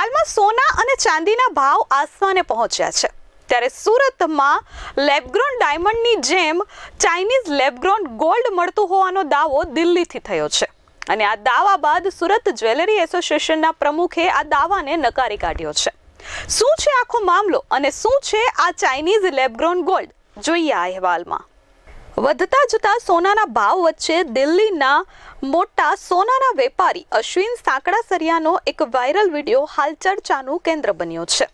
હાલમાં સોના અને ચાંદીના ભાવ આસમાને પહોંચ્યા છે, ત્યારે સુરતમાં લેબગ્રોન ડાયમંડની જેમ ચાઇનીઝ લેબગ્રોન ગોલ્ડ મળતું હોવાનો દાવો દિલ્હીથી થયો છે અને આ દાવા બાદ સુરત જ્વેલરી એસોસિએશનના પ્રમુખે આ દાવાને નકારી કાઢ્યો છે। શું છે આખો મામલો અને શું છે આ ચાઇનીઝ લેબગ્રોન ગોલ્ડ, જોઈએ આ અહેવાલમાં। વધતા જતા સોનાના ભાવ વચ્ચે દિલ્હીના મોટા સોનાના વેપારી અશ્વિન સાંકળાસરિયાનો એક વાયરલ વિડીયો હાલ ચર્ચાનું કેન્દ્ર બન્યો છે।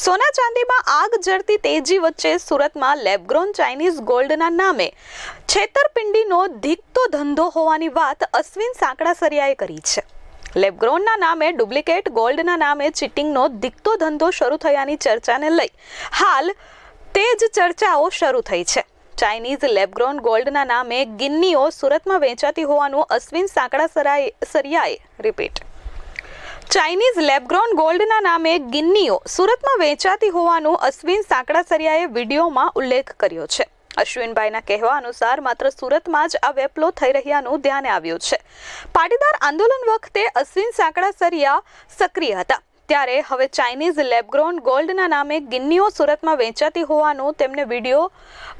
સોના ચાંદીમાં આગ ઝરતી તેજી વચ્ચે સુરતમાં લેબગ્રોન ચાઇનીઝ ગોલ્ડના નામે છેતરપિંડીનો ધીકતો ધંધો હોવાની વાત અશ્વિન સાંકળાસરિયાએ કરી છે। લેબગ્રોનના નામે ડુપ્લિકેટ ગોલ્ડના નામે ચીટિંગનો ધીકતો ધંધો શરૂ થયાની ચર્ચાને લઈ હાલ તે જ ચર્ચાઓ શરૂ થઈ છે। ચાઇનીઝ લેબગ્રોન ગોલ્ડના નામે ગિન્નીઓ સુરતમાં વેચાતી હોવાનું અશ્વિન સાંકળાસરિયાએ રિપીટ ચાઇનીઝ લેબગ્રોન ગોલ્ડના નામે ગિન્નીઓ સુરતમાં વેચાતી હોવાનું અશ્વિન સાંકળાસરિયાએ વિડીયોમાં ઉલ્લેખ કર્યો છે। અશ્વિનભાઈના કહેવા અનુસાર માત્ર સુરતમાં જ આ વેપલો થઈ રહ્યાનું ધ્યાને આવ્યું છે। પાટીદાર આંદોલન વખતે અશ્વિન સાંકળાસરિયા સક્રિય હતા, ત્યારે હવે ચાઇનીઝ લેબગ્રોન ગોલ્ડના નામે ગિન્નીઓ સુરતમાં વેચાતી હોવાનું તેમને વિડીયો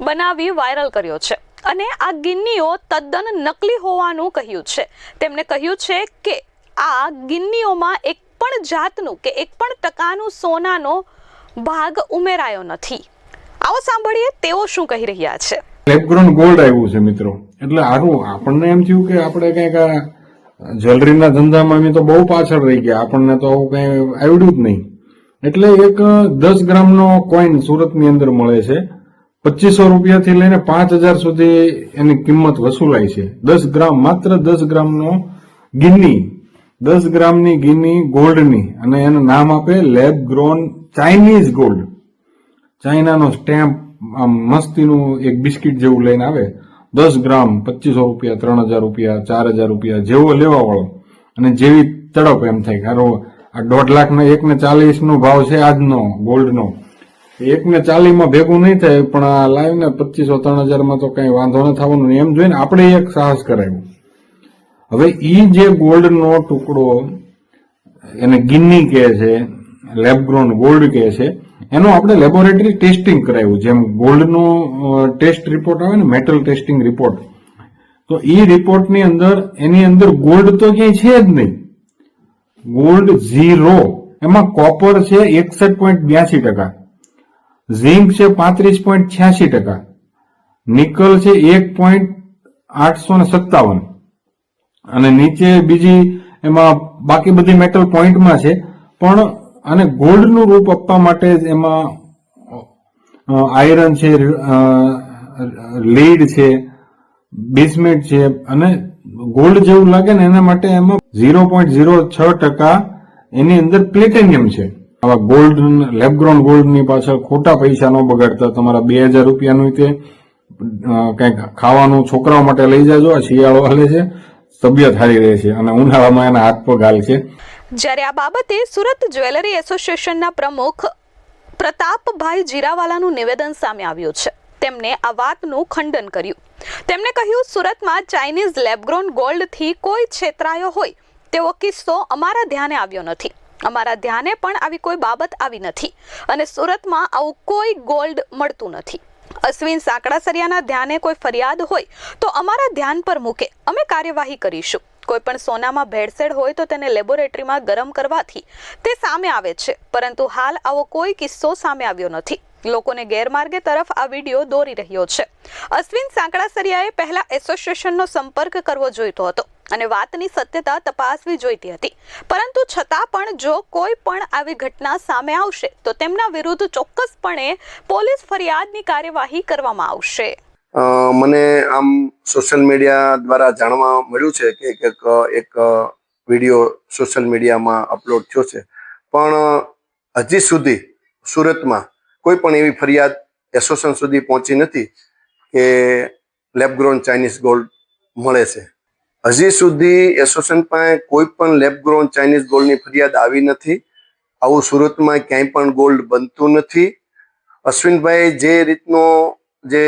બનાવી વાયરલ કર્યો છે અને આ ગિન્નીઓ તદ્દન નકલી હોવાનું કહ્યું છે। તેમણે કહ્યું છે કે આ ગિન્નીઓમાં એક પણ જાતનું કે એક પણ ટકાનું સોનાનો ભાગ ઉમેરાયો નથી। આવો સાંભળીએ તેઓ શું કહી રહ્યા છે। લેબગ્રોન ગોલ્ડ આવ્યું છે મિત્રો, એટલે આનું આપણને એમ થયું કે આપણે કંઈક જ્વેલરીના ધંધામાં અમે તો બહુ પાછળ રહી ગયા, આપણને તો કઈ આવડ્યું જ નહીં। એટલે એક 10 ગ્રામનો કોઈન સુરતની અંદર મળે છે, 2500 રૂપિયાથી લઈને 5000 સુધી એની કિંમત વસૂલાય છે। 10 ગ્રામ, માત્ર 10 ગ્રામનો ગિન્ની, 10 ગ્રામની ગિન્ની ગોલ્ડની, અને એનું નામ આપે લેબગ્રોન ચાઇનીઝ ગોલ્ડ। ચાઇનાનો સ્ટેમ્પ મસ્તીનું એક બિસ્કિટ જેવું લઈને આવે, 10 ગ્રામ 2500 રૂપિયા, 3000 રૂપિયા, 4000 રૂપિયા, જેવો લેવા વાળો અને જેવી તડપ એમ થાય કે આ 1.5 લાખનો 1.40 નો ભાવ છે આજનો ગોલ્ડનો, 1.40 માં ભેગું નહીં થાય, પણ આ લાવીને 2500-3000 માં તો કઈ વાંધો ન થવાનું, એમ જોઈને આપણે એક સાહસ કરાવ્યું। હવે ઈ જે ગોલ્ડનો ટુકડો એને ગિન્ની કહે છે, લેબગ્રોન ગોલ્ડ કહે છે, એનું આપણે લેબોરેટરી ટેસ્ટિંગ કરાવ્યું। જેમ ગોલ્ડનો ટેસ્ટ રિપોર્ટ આવે ને, મેટલ ટેસ્ટિંગ રિપોર્ટ, તો એ રિપોર્ટની અંદર એની અંદર ગોલ્ડ તો ક્યાંય છે જ નહીં, ગોલ્ડ 0। એમાં કોપર છે 61.82%, ઝિંક છે 35.86%, નિકલ છે 1.857, અને નીચે બીજી એમાં બાકી બધી મેટલ પોઈન્ટમાં છે, પણ અને ગોલ્ડનું રૂપ આપવા માટે એમાં આયરન છે, લીડ છે, બિસ્મેટ છે, અને ગોલ્ડ જેવું લાગે ને એના માટે એમાં 0.06% એની અંદર પ્લેટિનિયમ છે। આવા ગોલ્ડ, લેબગ્રોન ગોલ્ડની પાછળ ખોટા પૈસા ન બગાડતા, તમારા 2000 રૂપિયાનું તે કંઈક ખાવાનું છોકરાઓ માટે લઈ જાજો, આ શિયાળો હાલે છે, તબિયત સારી રહે છે, અને ઉનાળામાં એના હાથ પગ હાલ છે। જ્યારે આ બાબતે સુરત જ્વેલરી એસોસિએશનના પ્રમુખ પ્રતાપભાઈ જીરાવાલાનું નિવેદન સામે આવ્યું છે। તેમણે આ વાતનું ખંડન કર્યું। તેમણે કહ્યું, સુરતમાં ચાઇનીઝ લેબગ્રોન ગોલ્ડથી કોઈ છેતરાયો હોય તેવો કિસ્સો અમારા ધ્યાને આવ્યો નથી, અમારા ધ્યાને પણ આવી કોઈ બાબત આવી નથી, અને સુરતમાં આવું કોઈ ગોલ્ડ મળતું નથી। અશ્વિન સાંકળાસરિયાના ધ્યાને કોઈ ફરિયાદ હોય તો અમારા ધ્યાન પર મૂકે, અમે કાર્યવાહી કરીશું। કોઈ પણ સોનામાં ભેળસેળ હોય તો તેને લેબોરેટરીમાં ગરમ કરવાથી તે સામે આવે છે, પરંતુ હાલ આવો કોઈ કિસ્સો સામે આવ્યો નથી। લોકોને ગેરમાર્ગે તરફ આ વિડીયો દોરી રહ્યો છે। અશ્વિન સાંકળાસરિયાએ પહેલા એસોસિએશનનો સંપર્ક કરવો જોઈતો હતો અને વાતની સત્યતા તપાસવી જોઈતી હતી, પરંતુ છતાં પણ જો કોઈ પણ આવી ઘટના સામે આવશે તો તેમના વિરુદ્ધ ચોક્કસપણે પોલીસ ફરિયાદની કાર્યવાહી કરવામાં આવશે। મને આમ સોશિયલ મીડિયા દ્વારા જાણવા મળ્યું છે કે એક વિડીયો સોશિયલ મીડિયામાં અપલોડ થયો છે, પણ હજી સુધી સુરતમાં કોઈ પણ એવી ફરિયાદ એસોસિએશન સુધી પહોંચી નથી કે લેબગ્રોન ચાઇનીઝ ગોલ્ડ મળે છે। હજી સુધી એસોસિએશન પાસે કોઈ પણ લેબગ્રોન ચાઇનીઝ ગોલ્ડની ફરિયાદ આવી નથી। આવું સુરતમાં ક્યાંય પણ ગોલ્ડ બનતું નથી। અશ્વિનભાઈ જે રીતનો જે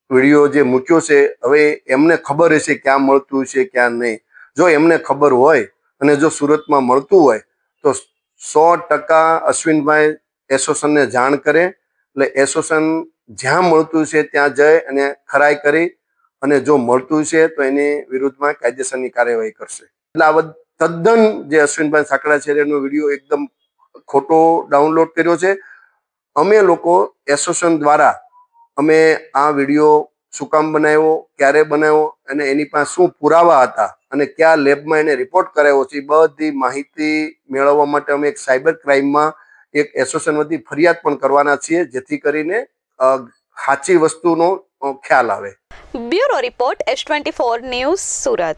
વિડીયો જે મૂક્યો છે, હવે એમને ખબર હશે ક્યાં મળતું છે ક્યાં નહીં। જો એમને ખબર હોય અને જો સુરતમાં મળતું હોય તો 100% અશ્વિનભાઈ એસોસિએશનને જાણ કરે, એટલે એસોસિએશન જ્યાં મળતું છે ત્યાં જઈ અને ખરાઈ કરી અને જો મળતું છે તો એની વિરુદ્ધમાં કાયદેસરની કાર્યવાહી કરશે. એટલે આ તદ્દન જે અશ્વિનભાઈ સાંકળાચાર્યનો વિડીયો એકદમ ખોટો ડાઉનલોડ કર્યો છે. અમે લોકો એસોસિએશન દ્વારા અમે આ વિડીયો શું કામ બનાવ્યો, ક્યારે બનાવ્યો અને એની પાસે શું પુરાવા હતા અને કયા લેબમાં એને રિપોર્ટ કરાવ્યો છે, એ બધી માહિતી મેળવવા માટે અમે એક સાયબર ક્રાઇમમાં એક એસોસિએશન વતી ફરિયાદ પણ કરવાના છીએ, જેથી કરીને સાચી વસ્તુનો ખ્યાલ આવે. Bureau report S24 news, Surat.